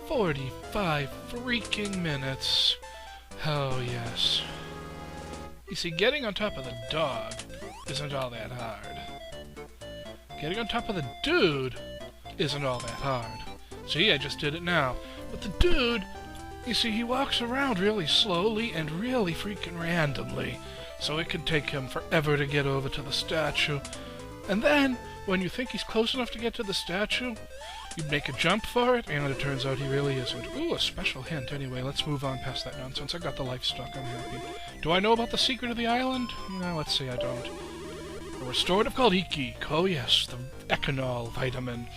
45 freaking minutes. Oh, yes. You see, getting on top of the dog isn't all that hard. Getting on top of the dude isn't all that hard. See, I just did it now. But the dude, you see, he walks around really slowly and really freaking randomly. So it can take him forever to get over to the statue. And then, when you think he's close enough to get to the statue, you make a jump for it, and it turns out he really isn't. Ooh, a special hint. Anyway, let's move on past that nonsense. I got the life stock, I'm happy. Do I know about the secret of the island? No, let's say I don't. A restorative called Eek. Oh yes, the Echinol vitamin.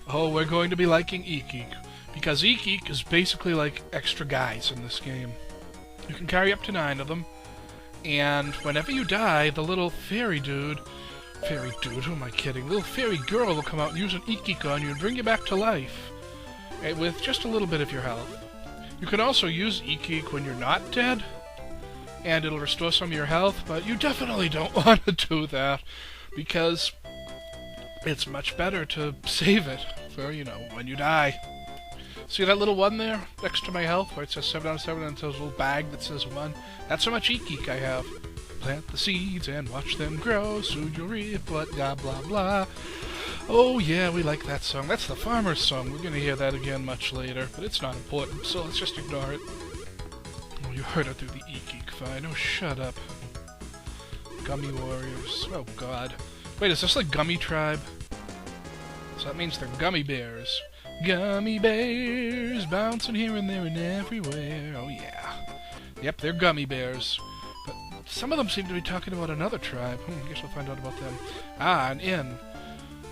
Oh, we're going to be liking Eek. Because Eek is basically like extra guys in this game. You can carry up to 9 of them, and whenever you die, the little fairy dude, who am I kidding? Little fairy girl will come out and use an Eek on you and bring you back to life. With just a little bit of your health. You can also use Eek when you're not dead, and it'll restore some of your health, but you definitely don't want to do that, because it's much better to save it for, you know, when you die. See that little 1 there, next to my health, where it says 7 out of 7, and there's a little bag that says 1? That's how much Eek I have. Plant the seeds and watch them grow, soon you'll reap what, blah blah blah. Oh yeah, we like that song. That's the farmer's song. We're gonna hear that again much later, but it's not important, so let's just ignore it. Oh, you heard it through the Eek fine. Oh, shut up. Gummy warriors. Oh god. Wait, is this like Gummy tribe? So that means they're gummy bears. Gummy bears, bouncing here and there and everywhere. Oh yeah. Yep, they're gummy bears. But some of them seem to be talking about another tribe. I guess we'll find out about them. Ah, an inn.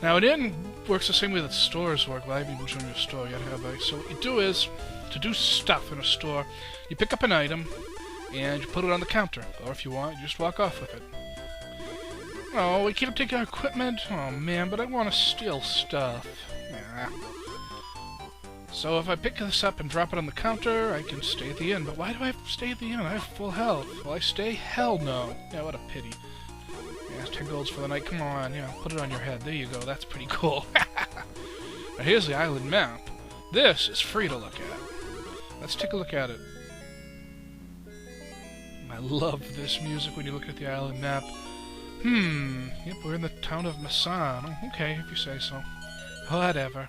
Now, an inn works the same way that stores work. Well, I haven't even shown you a store yet, have I? So what you do is, to do stuff in a store, you pick up an item, and you put it on the counter. Or if you want, you just walk off with it. Oh, we can't take our equipment? Oh man, but I want to steal stuff. Nah. So if I pick this up and drop it on the counter, I can stay at the inn. But why do I have to stay at the inn? I have full health. Will I stay? Hell no. Yeah, what a pity. Yeah, 10 golds for the night. Come on, yeah, put it on your head. There you go. That's pretty cool. Now here's the island map. This is free to look at. Let's take a look at it. I love this music when you look at the island map. Yep, we're in the town of Masan. Oh, okay, if you say so. Whatever.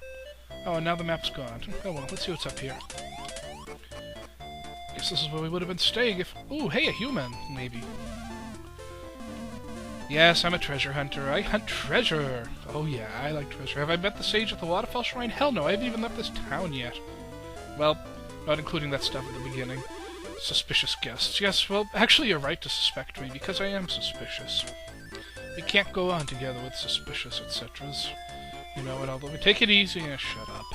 Oh, and now the map's gone. Oh well, let's see what's up here. Guess this is where we would have been staying if... Ooh, hey, a human, maybe. Yes, I'm a treasure hunter. I hunt treasure. Oh yeah, I like treasure. Have I met the sage at the waterfall shrine? Hell no, I haven't even left this town yet. Well, not including that stuff at the beginning. Suspicious guests. Yes, well, actually you're right to suspect me, because I am suspicious. We can't go on together with suspicious etceteras. You know what, although we take it easy and shut up.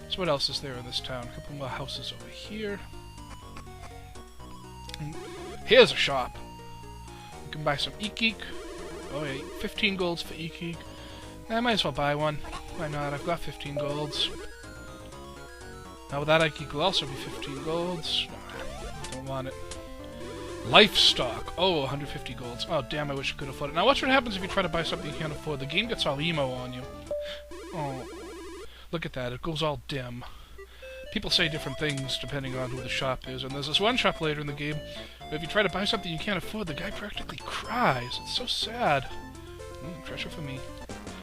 So what else is there in this town? A couple more houses over here. Here's a shop. You can buy some Eek. Oh wait, 15 golds for Eek. I might as well buy one. Why not? I've got 15 golds. Now that Eek will also be 15 golds. Nah, don't want it. Life stock. Oh, 150 golds. Oh, damn, I wish I could afford it. Now, watch what happens if you try to buy something you can't afford. The game gets all emo on you. Oh, look at that. It goes all dim. People say different things depending on who the shop is, and there's this one shop later in the game where if you try to buy something you can't afford, the guy practically cries. It's so sad. Treasure for me.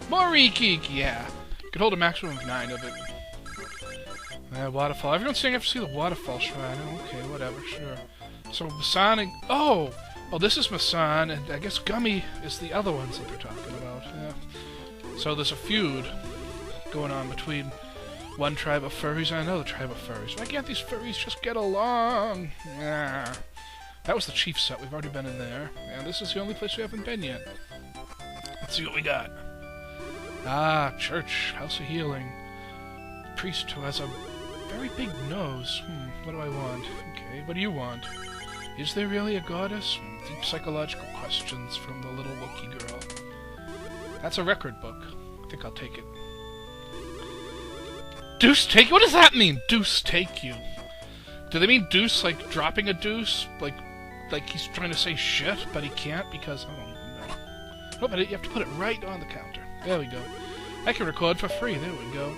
More Eek, yeah. You can hold a maximum of 9 of it. Waterfall. Everyone's saying I have to see the waterfall shrine. Oh, okay, whatever, sure. So Masan and... Oh! Oh, this is Masan, and I guess Gummy is the other ones that they're talking about. Yeah. So there's a feud going on between one tribe of furries and another tribe of furries. Why can't these furries just get along? Nah. That was the chief set. We've already been in there. And this is the only place we haven't been yet. Let's see what we got. Ah, church. House of healing. Priest who has a very big nose. What do I want? Okay, what do you want? Is there really a goddess? Deep psychological questions from the little Wookiee girl. That's a record book. I think I'll take it. Deuce take you? What does that mean? Deuce take you. Do they mean deuce like dropping a deuce? Like he's trying to say shit, but he can't because... Oh, no. Oh, but you have to put it right on the counter. There we go. I can record for free. There we go.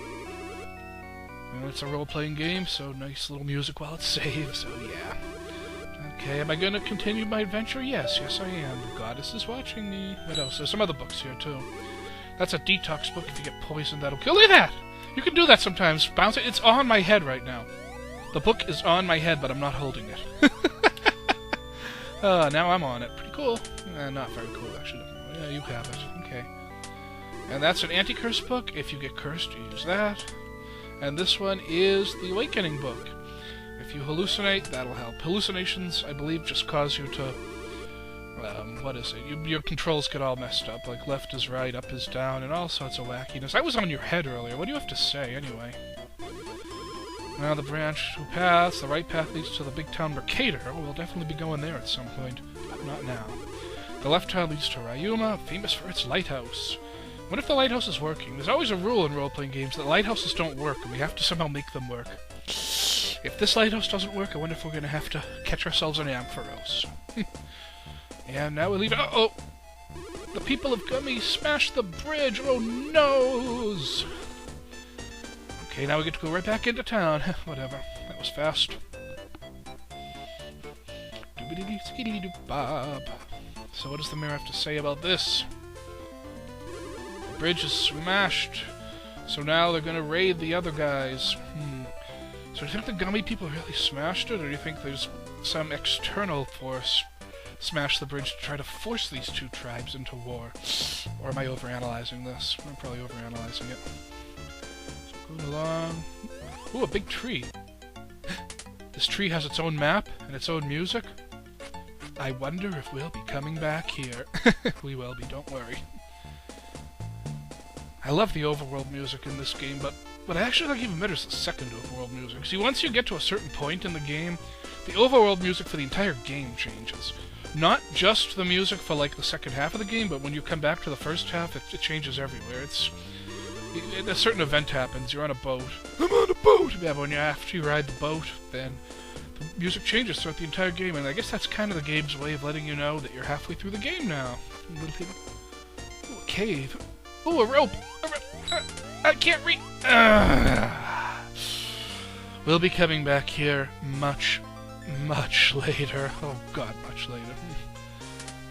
And it's a role-playing game, so nice little music while it saves, so yeah. Okay, am I gonna continue my adventure? Yes, I am. The goddess is watching me. What else? There's some other books here, too. That's a detox book. If you get poisoned, that'll kill you. That! You can do that sometimes. Bounce it. It's on my head right now. The book is on my head, but I'm not holding it. Now I'm on it. Pretty cool. Not very cool, actually. Yeah, you have it. Okay. And that's an anti-curse book. If you get cursed, you use that. And this one is the Awakening book. If you hallucinate, that'll help. Hallucinations, I believe, just cause you to... what is it? Your controls get all messed up. Like, left is right, up is down, and all sorts of wackiness. I was on your head earlier. What do you have to say, anyway? Now the branch two paths. The right path leads to the big town Mercator. We'll definitely be going there at some point, but not now. The left path leads to Ryuma, famous for its lighthouse. What if the lighthouse is working? There's always a rule in role-playing games that lighthouses don't work, and we have to somehow make them work. If this lighthouse doesn't work, I wonder if we're going to have to catch ourselves an Ampharos. And now we leave... Uh-oh! The people of Gumi smashed the bridge! Oh, noes! Okay, now we get to go right back into town. Whatever. That was fast. So what does the mirror have to say about this? The bridge is smashed. So now they're gonna raid the other guys. So do you think the Gummy people really smashed it, or do you think there's some external force smashed the bridge to try to force these two tribes into war? Or am I overanalyzing this? I'm probably overanalyzing it. So going along... Ooh, a big tree. This tree has its own map and its own music. I wonder if we'll be coming back here. We will be, don't worry. I love the overworld music in this game, but I actually like even better is the second overworld music. See, once you get to a certain point in the game, the overworld music for the entire game changes. Not just the music for, like, the second half of the game, but when you come back to the first half, it changes everywhere. A certain event happens, you're on a boat. I'm on a boat! Yeah, but after you ride the boat, then the music changes throughout the entire game, and I guess that's kind of the game's way of letting you know that you're halfway through the game now. Ooh, a cave. Ooh, a rope! I can't reach... We'll be coming back here much, much later. Oh god, much later.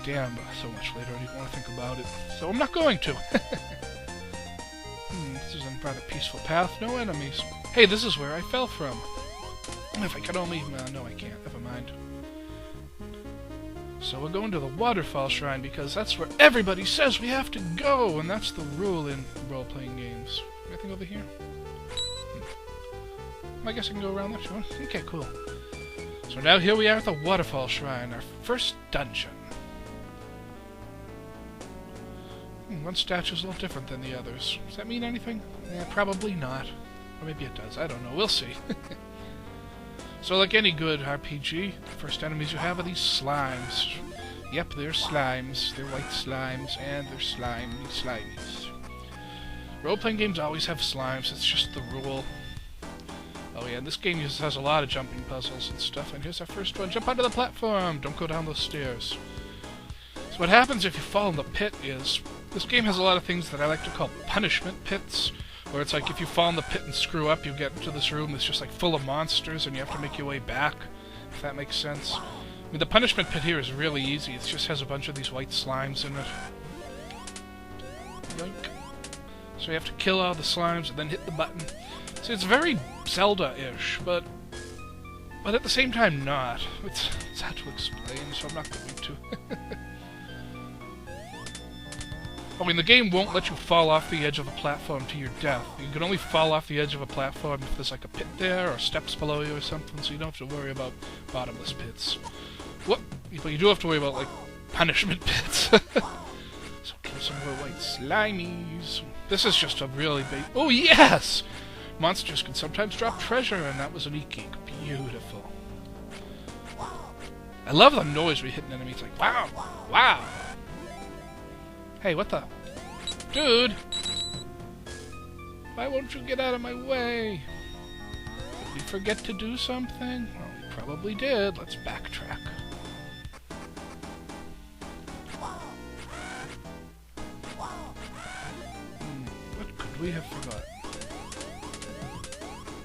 Damn, so much later, I don't even want to think about it. So I'm not going to. This is a rather peaceful path, no enemies. Hey, this is where I fell from. If I could only... no, I can't. Never mind. So we're going to the Waterfall Shrine because that's where everybody says we have to go, and that's the rule in role-playing games. Anything over here? I guess I can go around that one. Okay, cool. So now here we are at the Waterfall Shrine, our first dungeon. One statue's a little different than the others. Does that mean anything? Probably not. Or maybe it does. I don't know. We'll see. So like any good RPG, the first enemies you have are these slimes. Yep, they're slimes. They're white slimes, and they're slimies. Role-playing games always have slimes. It's just the rule. Oh yeah, this game has a lot of jumping puzzles and stuff. And here's our first one. Jump onto the platform! Don't go down those stairs. So what happens if you fall in the pit is... This game has a lot of things that I like to call punishment pits. Where it's like if you fall in the pit and screw up, you get into this room that's just like full of monsters and you have to make your way back. If that makes sense. I mean, the punishment pit here is really easy. It just has a bunch of these white slimes in it. Yoink. So you have to kill all the slimes and then hit the button. So it's very Zelda-ish, but at the same time not. It's hard to explain, so I'm not going to. I mean, the game won't let you fall off the edge of a platform to your death. You can only fall off the edge of a platform if there's like a pit there or steps below you or something, so you don't have to worry about bottomless pits. What? But you do have to worry about, like, punishment pits. So kill some more white slimies. This is just a really big... Oh, yes! Monsters can sometimes drop treasure, and that was an e-geek. Beautiful. I love the noise we hit an enemy. It's like, wow! Wow! Hey, what the... Dude! Why won't you get out of my way? Did we forget to do something? Well, we probably did. Let's backtrack. What could we have forgotten?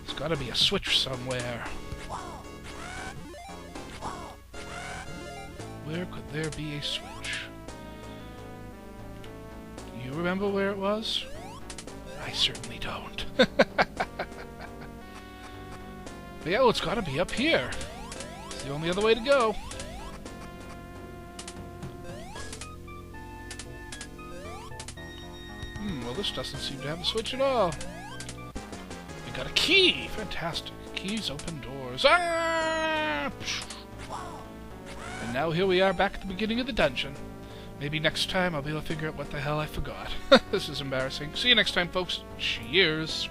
It's gotta be a switch somewhere. Where could there be a switch? Do you remember where it was? I certainly don't. But yeah, well, it's gotta be up here. It's the only other way to go. Well, this doesn't seem to have a switch at all. We got a key! Fantastic. Keys open doors. Ah! And now here we are back at the beginning of the dungeon. Maybe next time I'll be able to figure out what the hell I forgot. This is embarrassing. See you next time, folks. Cheers!